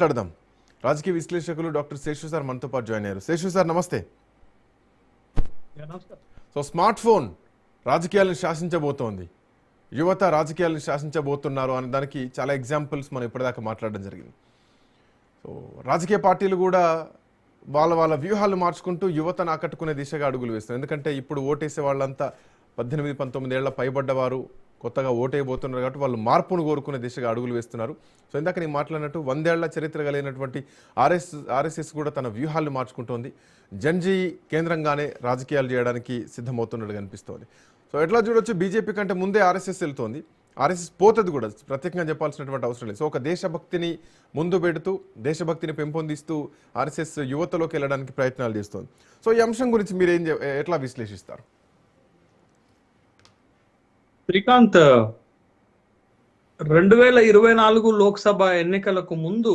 మాట్లాడదాం. రాజకీయ విశ్లేషకులు డాక్టర్ శేషు సార్ మనతో పాటు జాయిన్ అయ్యారు. శేషు సార్ నమస్తే. సో స్మార్ట్ ఫోన్ రాజకీయాలను శాసించబోతోంది, యువత రాజకీయాలను శాసించబోతున్నారు అనే దానికి చాలా ఎగ్జాంపుల్స్ మనం ఇప్పటిదాకా మాట్లాడడం జరిగింది. సో రాజకీయ పార్టీలు కూడా వాళ్ళ వ్యూహాలు మార్చుకుంటూ యువతను ఆకట్టుకునే దిశగా అడుగులు వేస్తారు. ఎందుకంటే ఇప్పుడు ఓటేసే వాళ్ళంతా 18-19 ఏళ్ల పైబడ్డవారు కొత్తగా ఓటేయబోతున్నారు కాబట్టి వాళ్ళు మార్పును కోరుకునే దిశగా అడుగులు వేస్తున్నారు. సో ఇందాక నేను మాట్లాడినట్టు 100 ఏళ్ల చరిత్ర కలిగినటువంటి ఆర్ఎస్ఎస్ కూడా తన వ్యూహాలు మార్చుకుంటోంది. జన్జీ కేంద్రంగానే రాజకీయాలు చేయడానికి సిద్ధమవుతున్నట్టు కనిపిస్తోంది. సో ఎట్లా చూడొచ్చు, బీజేపీ కంటే ముందే ఆర్ఎస్ఎస్ వెళ్తోంది, ఆర్ఎస్ఎస్ పోతుంది కూడా, ప్రత్యేకంగా చెప్పాల్సినటువంటి అవసరం లేదు. సో ఒక దేశభక్తిని ముందు పెడుతూ దేశభక్తిని పెంపొందిస్తూ ఆర్ఎస్ఎస్ యువతలోకి వెళ్ళడానికి ప్రయత్నాలు చేస్తోంది. సో ఈ అంశం గురించి మీరు ఎట్లా విశ్లేషిస్తారు? శ్రీకాంత్, 2024 లోక్సభ ఎన్నికలకు ముందు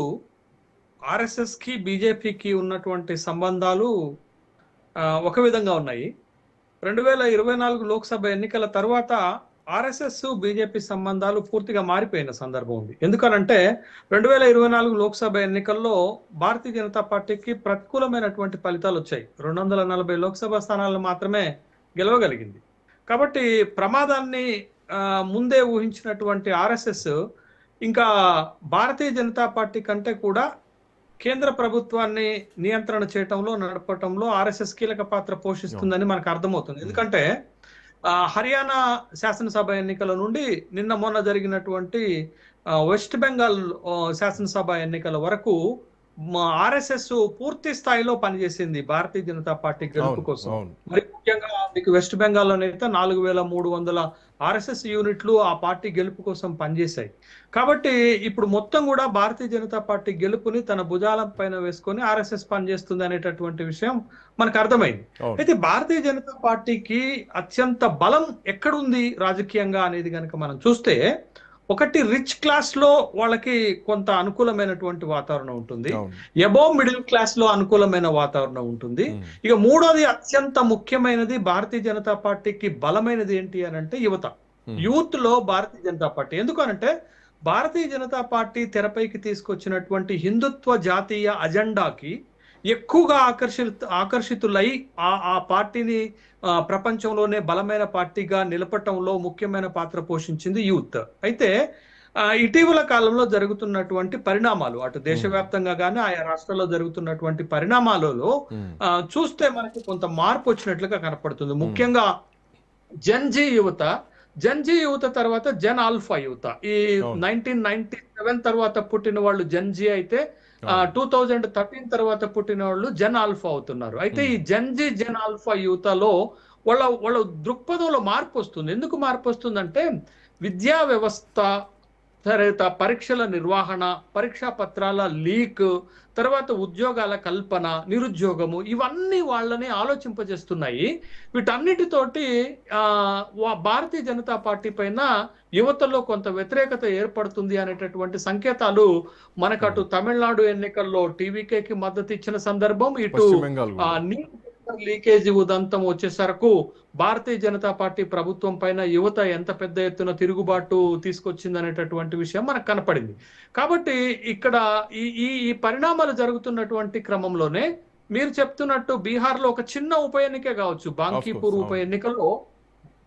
ఆర్ఎస్ఎస్ కి బీజేపీకి ఉన్నటువంటి సంబంధాలు ఒక విధంగా ఉన్నాయి. 2024 లోక్సభ ఎన్నికల తర్వాత ఆర్ఎస్ఎస్ బీజేపీ సంబంధాలు పూర్తిగా మారిపోయిన సందర్భం ఉంది. ఎందుకనంటే 2024 లోక్సభ ఎన్నికల్లో భారతీయ జనతా పార్టీకి ప్రతికూలమైనటువంటి ఫలితాలు వచ్చాయి. 240 లోక్సభ స్థానాలను మాత్రమే గెలవగలిగింది. కాబట్టి ప్రమాదాన్ని ముందే ఊహించినటువంటి ఆర్ఎస్ఎస్ ఇంకా భారతీయ జనతా పార్టీ కంటే కూడా కేంద్ర ప్రభుత్వాన్ని నియంత్రణ చేయటంలో, నడపటంలో ఆర్ఎస్ఎస్ కీలక పాత్ర పోషిస్తుందని మనకు అర్థమవుతుంది. ఎందుకంటే హర్యానా శాసనసభ ఎన్నికల నుండి నిన్న మొన్న జరిగినటువంటి వెస్ట్ బెంగాల్ శాసనసభ ఎన్నికల వరకు ఆర్ఎస్ఎస్ పూర్తి స్థాయిలో పనిచేసింది భారతీయ జనతా పార్టీ గెలుపు కోసం. మరి ముఖ్యంగా మీకు వెస్ట్ బెంగాల్ అయితే 4300 ఆర్ఎస్ఎస్ యూనిట్లు ఆ పార్టీ గెలుపు కోసం పనిచేశాయి. కాబట్టి ఇప్పుడు మొత్తం కూడా భారతీయ జనతా పార్టీ గెలుపుని తన భుజాల పైన వేసుకొని ఆర్ఎస్ఎస్ పనిచేస్తుంది అనేటటువంటి విషయం మనకు అర్థమైంది. అయితే భారతీయ జనతా పార్టీకి అత్యంత బలం ఎక్కడుంది రాజకీయంగా అనేది కనుక మనం చూస్తే, ఒకటి రిచ్ క్లాస్ లో వాళ్ళకి కొంత అనుకూలమైనటువంటి వాతావరణం ఉంటుంది, అబోవ్ మిడిల్ క్లాస్ లో అనుకూలమైన వాతావరణం ఉంటుంది. ఇక మూడోది అత్యంత ముఖ్యమైనది భారతీయ జనతా పార్టీకి బలమైనది ఏంటి అని అంటే యువత. యూత్ లో భారతీయ జనతా పార్టీ, ఎందుకనంటే భారతీయ జనతా పార్టీ తెరపైకి తీసుకొచ్చినటువంటి హిందుత్వ జాతీయ అజెండాకి ఎక్కువగా ఆకర్షితులై ఆ పార్టీని ప్రపంచంలోనే బలమైన పార్టీగా నిలపటంలో ముఖ్యమైన పాత్ర పోషించింది యూత్. అయితే ఇటీవల కాలంలో జరుగుతున్నటువంటి పరిణామాలు, అటు దేశవ్యాప్తంగా కానీ ఆయా రాష్ట్రాల్లో జరుగుతున్నటువంటి పరిణామాలలో చూస్తే మనకి కొంత మార్పు వచ్చినట్లుగా కనపడుతుంది. ముఖ్యంగా జన్జీ యువత తర్వాత జన్ ఆల్ఫా యువత. ఈ 1997 తర్వాత పుట్టిన వాళ్ళు జన్జీ అయితే 2013 తర్వాత పుట్టిన వాళ్ళు జన్ ఆల్ఫా అవుతున్నారు. అయితే ఈ జన్ ఆల్ఫా యువతలో వాళ్ళ దృక్పథంలో మార్పు వస్తుంది. ఎందుకు మార్పు వస్తుందంటే విద్యా వ్యవస్థ, తర్వాత పరీక్షల నిర్వహణ, పరీక్షా పత్రాల లీక్, తర్వాత ఉద్యోగాల కల్పన, నిరుద్యోగము, ఇవన్నీ వాళ్ళని ఆలోచింపజేస్తున్నాయి. వీటన్నిటితోటి భారతీయ జనతా పార్టీ పైన యువతలో కొంత వ్యతిరేకత ఏర్పడుతుంది అనేటటువంటి సంకేతాలు మనకు అటు తమిళనాడు ఎన్నికల్లో టీవీకేకి మద్దతు ఇచ్చిన సందర్భం, ఇటు లీకేజీ ఉదంతం వచ్చేసరకు భారతీయ జనతా పార్టీ ప్రభుత్వం పైన యువత ఎంత పెద్ద ఎత్తున తిరుగుబాటు తీసుకొచ్చింది అనేటటువంటి విషయం మనకు కనపడింది. కాబట్టి ఇక్కడ ఈ పరిణామాలు జరుగుతున్నటువంటి క్రమంలోనే మీరు చెప్తున్నట్టు బీహార్ లో ఒక చిన్న ఉప ఎన్నికే కావచ్చు, బాంకీపూర్ ఉప ఎన్నికల్లో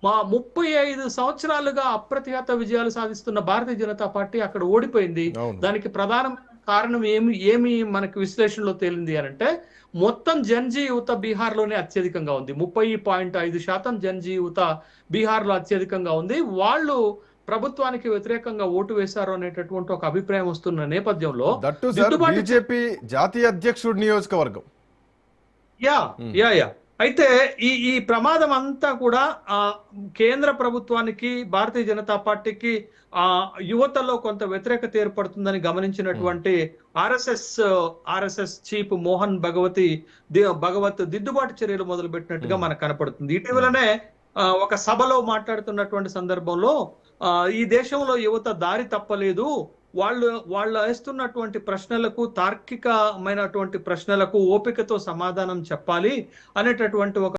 35 సంవత్సరాలుగా అప్రతిహత విజయాలు సాధిస్తున్న భారతీయ జనతా పార్టీ అక్కడ ఓడిపోయింది. దానికి ప్రధానమైన కారణం ఏమి మనకు విశ్లేషణలో తేలింది అని అంటే, మొత్తం జన్జీ యువత బీహార్ లోనే అత్యధికంగా ఉంది. 30.5% జన్జీ యువత బీహార్ లో అత్యధికంగా ఉంది. వాళ్ళు ప్రభుత్వానికి వ్యతిరేకంగా ఓటు వేశారు అనేటటువంటి ఒక అభిప్రాయం వస్తున్న నేపథ్యంలో బీజేపీ జాతీయ అధ్యక్షుడు నియోజకవర్గం అయితే ఈ ప్రమాదం అంతా కూడా కేంద్ర ప్రభుత్వానికి, భారతీయ జనతా పార్టీకి యువతలో కొంత వ్యతిరేకత ఏర్పడుతుందని గమనించినటువంటి ఆర్ఎస్ఎస్ చీఫ్ మోహన్ భగవత్ దిద్దుబాటు చర్యలు మొదలు పెట్టినట్టుగా మనకు కనపడుతుంది. ఇటీవలనే ఒక సభలో మాట్లాడుతున్నటువంటి సందర్భంలో ఈ దేశంలో యువత దారి తప్పలేదు, వాళ్ళు వేస్తున్నటువంటి ప్రశ్నలకు, తార్కికమైనటువంటి ప్రశ్నలకు ఓపికతో సమాధానం చెప్పాలి అనేటటువంటి ఒక